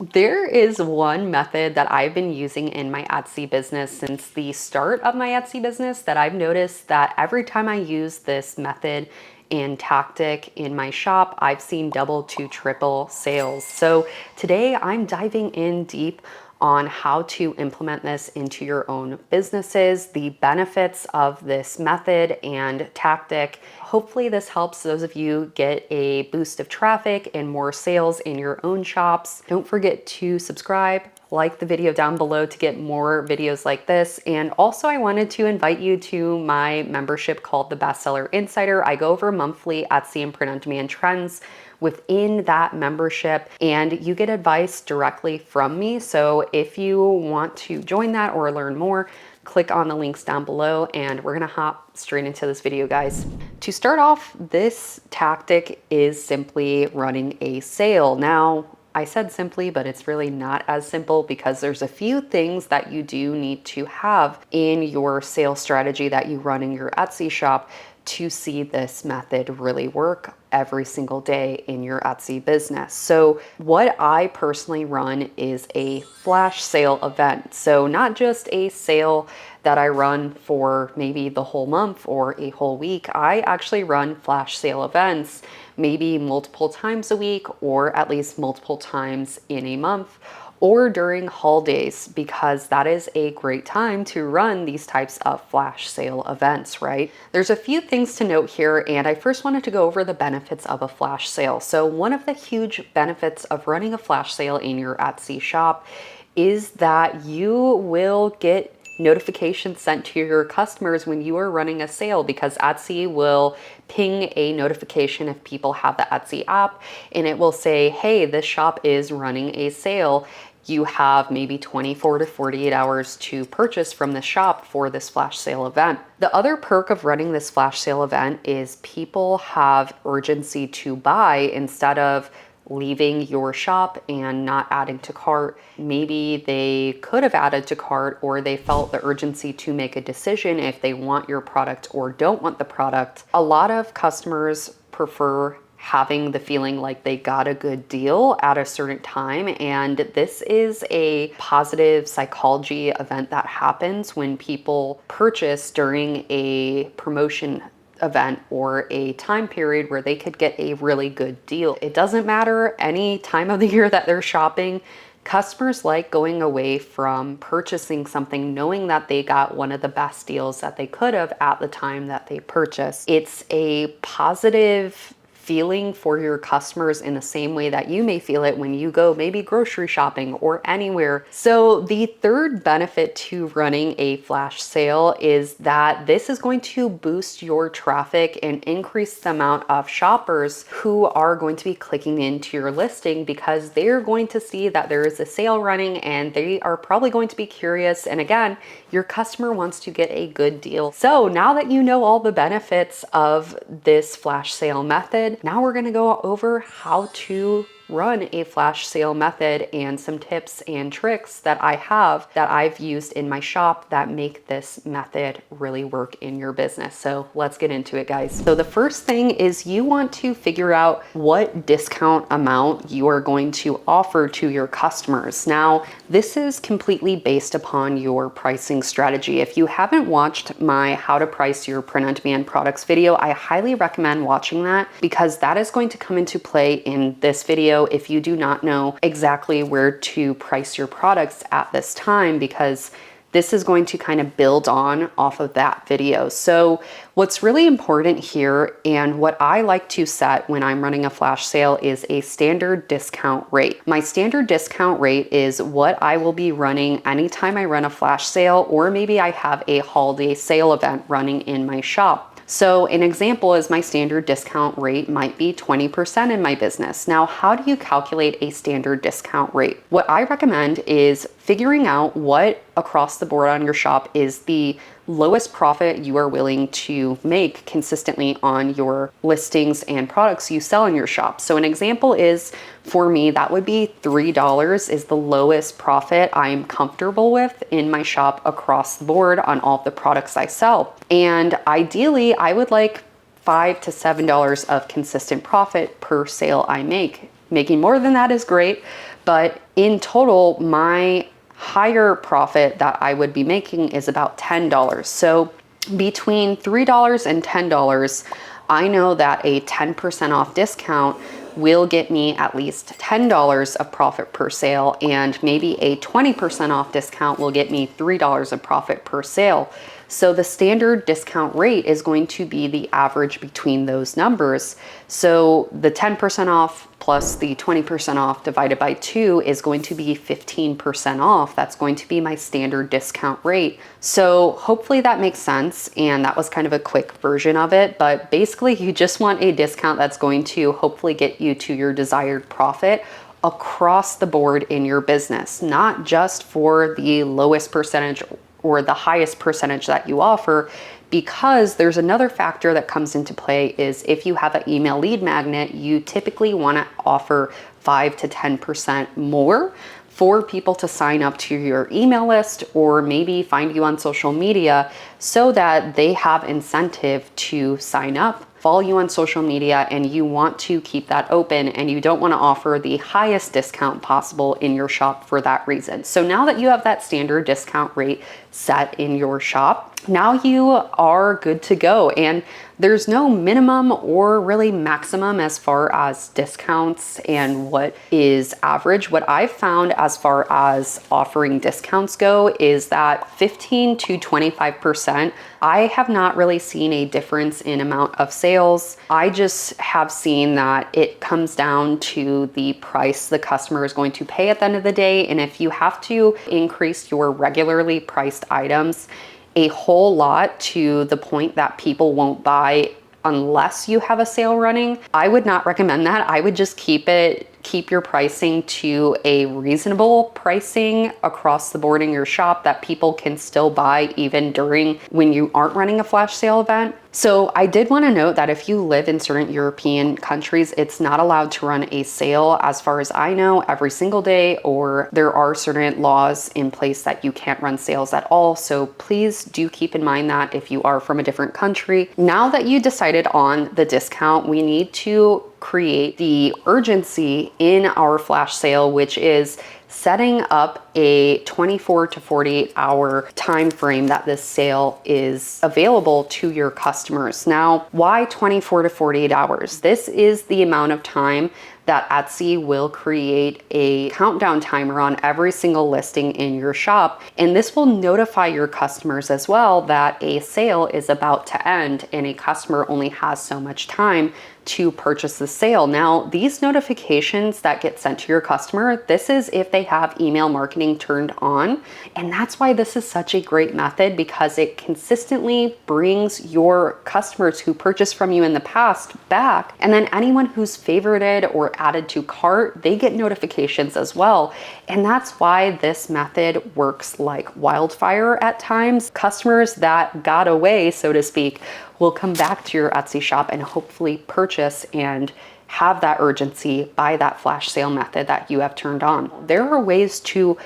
There is one method that I've been using in my Etsy business since the start of my Etsy business that I've noticed that every time I use this method and tactic in my shop, I've seen double to triple sales. So today I'm diving in deep on how to implement this into your own businesses, the benefits of this method and tactic. Hopefully this helps those of you get a boost of traffic and more sales in your own shops. Don't forget to subscribe, like the video down below to get more videos like this. And also I wanted to invite you to my membership called the Bestseller Insider. I go over monthly Etsy and print-on-demand trends within that membership, and you get advice directly from me. So if you want to join that or learn more, click on the links down below, and we're gonna hop straight into this video, guys. To start off, this tactic is simply running a sale. Now, I said simply, but it's really not as simple because there's a few things that you do need to have in your sales strategy that you run in your Etsy shop to see this method really work every single day in your Etsy business. So what I personally run is a flash sale event. So not just a sale that I run for maybe the whole month or a whole week. I actually run flash sale events maybe multiple times a week, or at least multiple times in a month, or during holidays, because that is a great time to run these types of flash sale events, right? There's a few things to note here, and I first wanted to go over the benefits of a flash sale. So one of the huge benefits of running a flash sale in your Etsy shop is that you will get notifications sent to your customers when you are running a sale, because Etsy will ping a notification if people have the Etsy app, and it will say, hey, this shop is running a sale. You have maybe 24 to 48 hours to purchase from the shop for this flash sale event. The other perk of running this flash sale event is people have urgency to buy instead of leaving your shop and not adding to cart. Maybe they could have added to cart, or they felt the urgency to make a decision if they want your product or don't want the product. A lot of customers prefer having the feeling like they got a good deal at a certain time. And this is a positive psychology event that happens when people purchase during a promotion event or a time period where they could get a really good deal. It doesn't matter any time of the year that they're shopping. Customers like going away from purchasing something knowing that they got one of the best deals that they could have at the time that they purchased. It's a positive feeling for your customers in the same way that you may feel it when you go maybe grocery shopping or anywhere. So the third benefit to running a flash sale is that this is going to boost your traffic and increase the amount of shoppers who are going to be clicking into your listing, because they're going to see that there is a sale running and they are probably going to be curious. And again, your customer wants to get a good deal. So now that you know all the benefits of this flash sale method, now we're gonna go over how to run a flash sale method and some tips and tricks that I have that I've used in my shop that make this method really work in your business. So let's get into it, guys. So the first thing is you want to figure out what discount amount you are going to offer to your customers. Now, this is completely based upon your pricing strategy. If you haven't watched my how to price your print-on-demand products video, I highly recommend watching that, because that is going to come into play in this video if you do not know exactly where to price your products at this time, because this is going to kind of build on off of that video. So what's really important here, and what I like to set when I'm running a flash sale, is a standard discount rate. My standard discount rate is what I will be running anytime I run a flash sale, or maybe I have a holiday sale event running in my shop. So an example is my standard discount rate might be 20% in my business. Now, how do you calculate a standard discount rate? What I recommend is figuring out what across the board on your shop is the lowest profit you are willing to make consistently on your listings and products you sell in your shop. So an example is, for me, that would be $3 is the lowest profit I'm comfortable with in my shop across the board on all of the products I sell. And ideally, I would like $5 to $7 of consistent profit per sale I make. Making more than that is great, But in total, my higher profit that I would be making is about $10. So between $3 and $10, I know that a 10% off discount will get me at least $10 of profit per sale, and maybe a 20% off discount will get me $3 of profit per sale. So the standard discount rate is going to be the average between those numbers. So the 10% off plus the 20% off divided by 2 is going to be 15% off. That's going to be my standard discount rate. So hopefully that makes sense, and that was kind of a quick version of it, but basically you just want a discount that's going to hopefully get you to your desired profit across the board in your business, not just for the lowest percentage or the highest percentage that you offer, because there's another factor that comes into play is if you have an email lead magnet, you typically want to offer 5 to 10% more for people to sign up to your email list or maybe find you on social media so that they have incentive to sign up, follow you on social media, and you want to keep that open and you don't want to offer the highest discount possible in your shop for that reason. So now that you have that standard discount rate set in your shop, now you are good to go. And there's no minimum or really maximum as far as discounts and what is average. What I've found as far as offering discounts go is that 15 to 25%, I have not really seen a difference in amount of sales. I just have seen that it comes down to the price the customer is going to pay at the end of the day. And if you have to increase your regularly priced items a whole lot to the point that people won't buy unless you have a sale running, I would not recommend that. I would just keep your pricing to a reasonable pricing across the board in your shop that people can still buy even during when you aren't running a flash sale event. So I did want to note that if you live in certain European countries, it's not allowed to run a sale, as far as I know, every single day, or there are certain laws in place that you can't run sales at all. So please do keep in mind that if you are from a different country. Now that you decided on the discount, we need to create the urgency in our flash sale, which is setting up a 24 to 48 hour time frame that this sale is available to your customers. Now, why 24 to 48 hours? This is the amount of time that Etsy will create a countdown timer on every single listing in your shop. And this will notify your customers as well that a sale is about to end and a customer only has so much time to purchase the sale. Now, these notifications that get sent to your customer, this is if they have email marketing turned on. And that's why this is such a great method, because it consistently brings your customers who purchased from you in the past back. And then anyone who's favorited or added to cart, they get notifications as well. And that's why this method works like wildfire at times. Customers that got away, so to speak, will come back to your Etsy shop and hopefully purchase and have that urgency by that flash sale method that you have turned on. There are ways to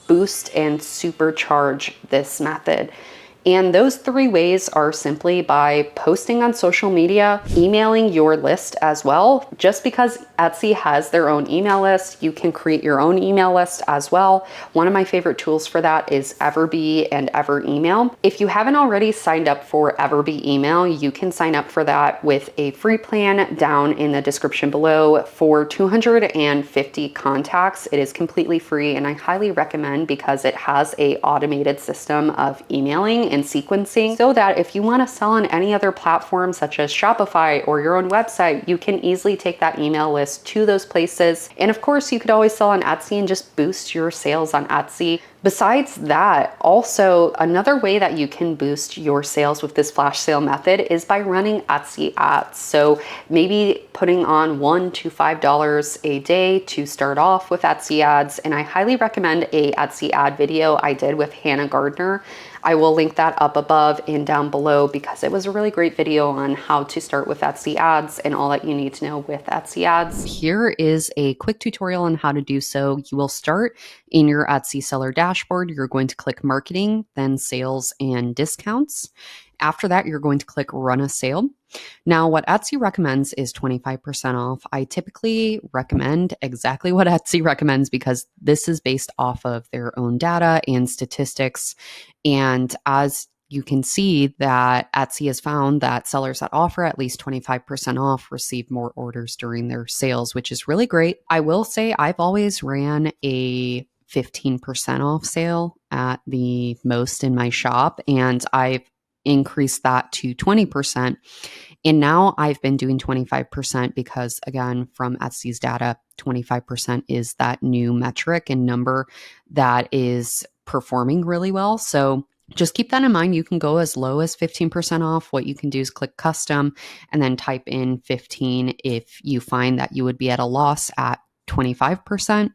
boost and supercharge this method. And those 3 ways are simply by posting on social media, emailing your list as well. Just because Etsy has their own email list, you can create your own email list as well. One of my favorite tools for that is Everbee and Everemail. If you haven't already signed up for Everbee email, you can sign up for that with a free plan down in the description below for 250 contacts. It is completely free and I highly recommend because it has a automated system of emailing and sequencing, so that if you want to sell on any other platform such as Shopify or your own website, you can easily take that email list to those places. And of course, you could always sell on Etsy and just boost your sales on Etsy. Besides that, also another way that you can boost your sales with this flash sale method is by running Etsy ads. So maybe putting on $1 to $5 a day to start off with Etsy ads. And I highly recommend a Etsy ad video I did with Hannah Gardner. I will link that up above and down below because it was a really great video on how to start with Etsy ads and all that you need to know with Etsy ads. Here is a quick tutorial on how to do so. You will start in your Etsy seller dashboard. dashboard, you're going to click marketing, then sales and discounts. After that, you're going to click run a sale. Now, what Etsy recommends is 25% off. I typically recommend exactly what Etsy recommends because this is based off of their own data and statistics. And as you can see that Etsy has found that sellers that offer at least 25% off receive more orders during their sales, which is really great. I will say I've always ran a 15% off sale at the most in my shop, and I've increased that to 20%. And now I've been doing 25% because, again, from Etsy's data, 25% is that new metric and number that is performing really well. So just keep that in mind. You can go as low as 15% off. What you can do is click custom and then type in 15 if you find that you would be at a loss at 25%.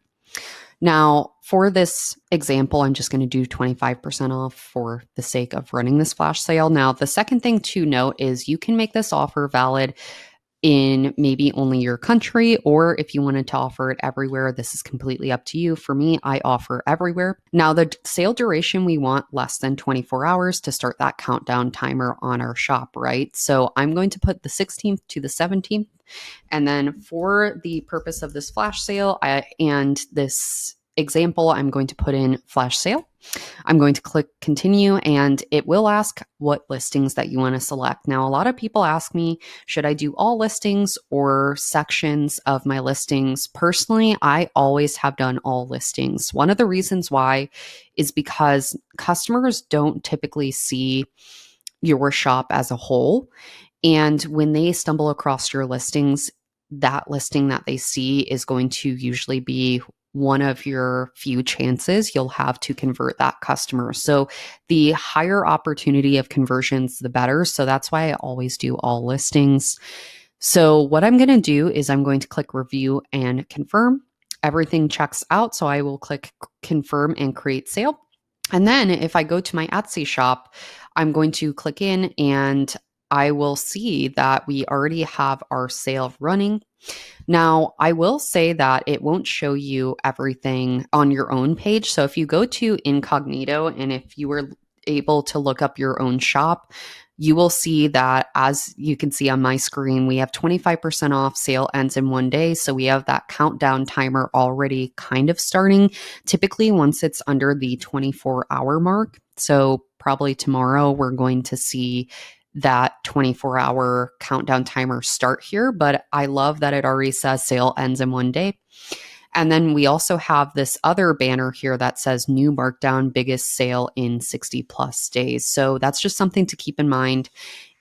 Now, for this example, I'm just going to do 25% off for the sake of running this flash sale. Now, the second thing to note is you can make this offer valid in maybe only your country, or if you wanted to offer it everywhere, this is completely up to you. For me, I offer everywhere. Now, the sale duration, we want less than 24 hours to start that countdown timer on our shop, right? So I'm going to put the 16th to the 17th. And then for the purpose of this flash sale and this example, I'm going to put in flash sale. I'm going to click continue, and it will ask what listings that you want to select. Now, a lot of people ask me, should I do all listings or sections of my listings? Personally, I always have done all listings. One of the reasons why is because customers don't typically see your shop as a whole. And when they stumble across your listings, that listing that they see is going to usually be one of your few chances you'll have to convert that customer. So the higher opportunity of conversions, the better. So that's why I always do all listings. So what I'm going to do is I'm going to click review and confirm. Everything checks out. So I will click confirm and create sale. And then if I go to my Etsy shop, I'm going to click in and I will see that we already have our sale running. Now, I will say that it won't show you everything on your own page. So if you go to incognito and if you were able to look up your own shop, you will see that, as you can see on my screen, we have 25% off, sale ends in 1 day. So we have that countdown timer already kind of starting, typically once it's under the 24-hour mark. So probably tomorrow we're going to see that 24-hour countdown timer start here, but I love that it already says sale ends in 1 day. And then we also have this other banner here that says new markdown, biggest sale in 60 plus days. So that's just something to keep in mind.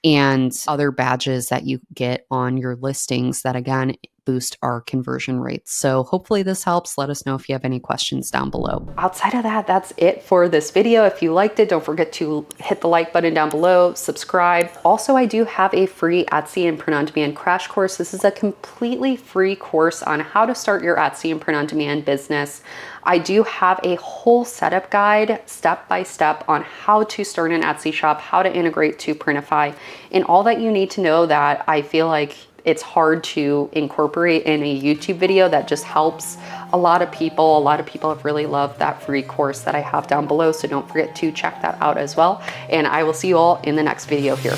And other badges that you get on your listings that, again, boost our conversion rates. So hopefully this helps. Let us know if you have any questions down below. Outside of that, that's it for this video. If you liked it, don't forget to hit the like button down below, subscribe. Also, I do have a free Etsy and print-on-demand crash course. This is a completely free course on how to start your Etsy and print-on-demand business. I do have a whole setup guide, step-by-step, on how to start an Etsy shop, how to integrate to Printify, and all that you need to know that I feel like it's hard to incorporate in a YouTube video that just helps a lot of people. A lot of people have really loved that free course that I have down below, so don't forget to check that out as well. And I will see you all in the next video here.